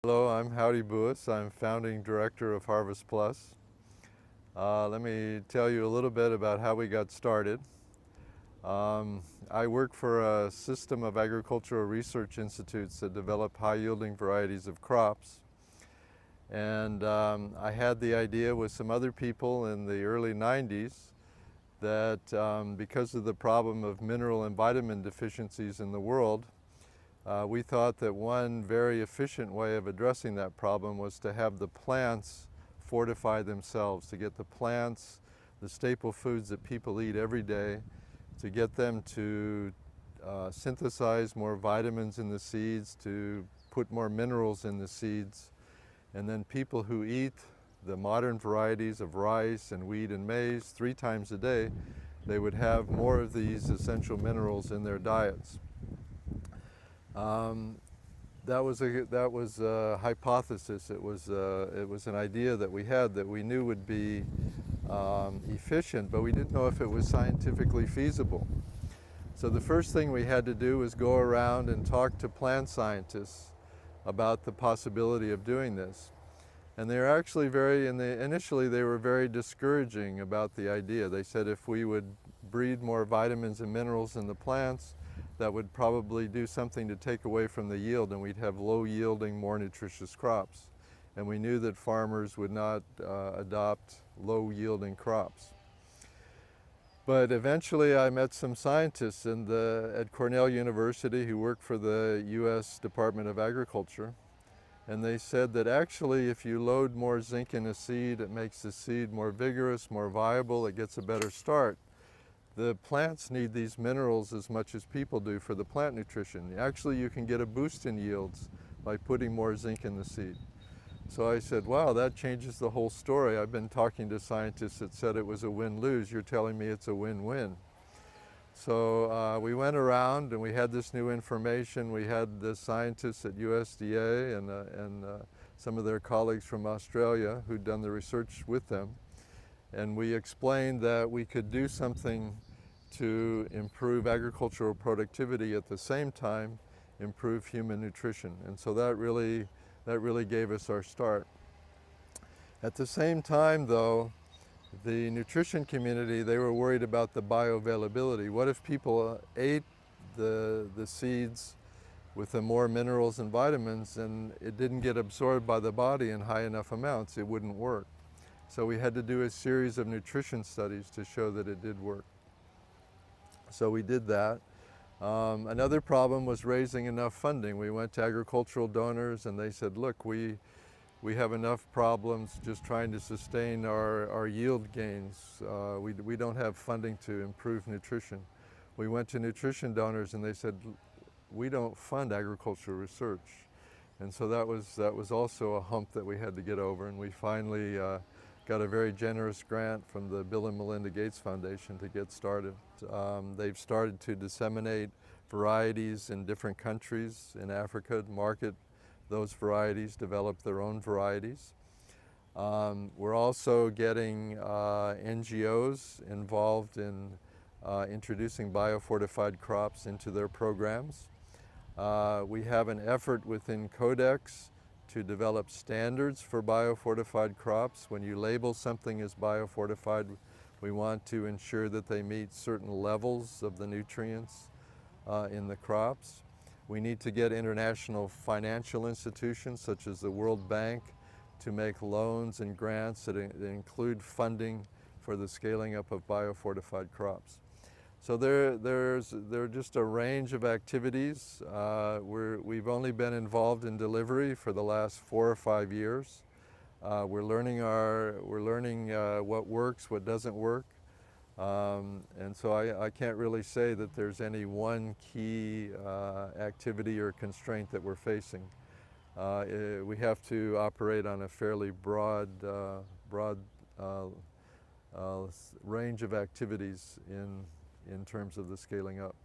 Hello, I'm Howdy Bouis. I'm founding director of HarvestPlus. Let me tell you a little bit about how we got started. I work for a system of agricultural research institutes that develop high-yielding varieties of crops. And I had the idea with some other people in the early 90s that because of the problem of mineral and vitamin deficiencies in the world, we thought that one very efficient way of addressing that problem was to have the plants fortify themselves, to get the plants, the staple foods that people eat every day, to get them to synthesize more vitamins in the seeds, to put more minerals in the seeds, and then people who eat the modern varieties of rice and wheat and maize 3 times a day, they would have more of these essential minerals in their diets. That was a hypothesis. It was an idea that we had that we knew would be efficient, but we didn't know if it was scientifically feasible. So the first thing we had to do was go around and talk to plant scientists about the possibility of doing this. And they were actually initially they were very discouraging about the idea. They said if we would breed more vitamins and minerals in the plants, that would probably do something to take away from the yield, and we'd have low-yielding, more nutritious crops. And we knew that farmers would not adopt low-yielding crops. But eventually I met some scientists at Cornell University who work for the U.S. Department of Agriculture, and they said that actually if you load more zinc in a seed, it makes the seed more vigorous, more viable, it gets a better start. The plants need these minerals as much as people do for the plant nutrition. Actually, you can get a boost in yields by putting more zinc in the seed. So I said, wow, that changes the whole story. I've been talking to scientists that said it was a win-lose. You're telling me it's a win-win. So we went around and we had this new information. We had the scientists at USDA and some of their colleagues from Australia who'd done the research with them. And we explained that we could do something to improve agricultural productivity at the same time improve human nutrition. And so that really gave us our start. At the same time though, the nutrition community, they were worried about the bioavailability. What if people ate the seeds with the more minerals and vitamins and it didn't get absorbed by the body in high enough amounts? It wouldn't work. So we had to do a series of nutrition studies to show that it did work. So we did that. Another problem was raising enough funding. We went to agricultural donors and they said, look, we have enough problems just trying to sustain our yield gains. We don't have funding to improve nutrition. We went to nutrition donors and they said, we don't fund agricultural research. And so that was also a hump that we had to get over, and we finally got a very generous grant from the Bill and Melinda Gates Foundation to get started. They've started to disseminate varieties in different countries in Africa, market those varieties, develop their own varieties. We're also getting NGOs involved in introducing biofortified crops into their programs. We have an effort within Codex to develop standards for biofortified crops. When you label something as biofortified, we want to ensure that they meet certain levels of the nutrients in the crops. We need to get international financial institutions such as the World Bank to make loans and grants that include funding for the scaling up of biofortified crops. So there are just a range of activities. We've only been involved in delivery for the last 4 or 5 years. We're learning what works, what doesn't work, and so I can't really say that there's any one key activity or constraint that we're facing. We have to operate on a fairly broad range of activities in terms of the scaling up.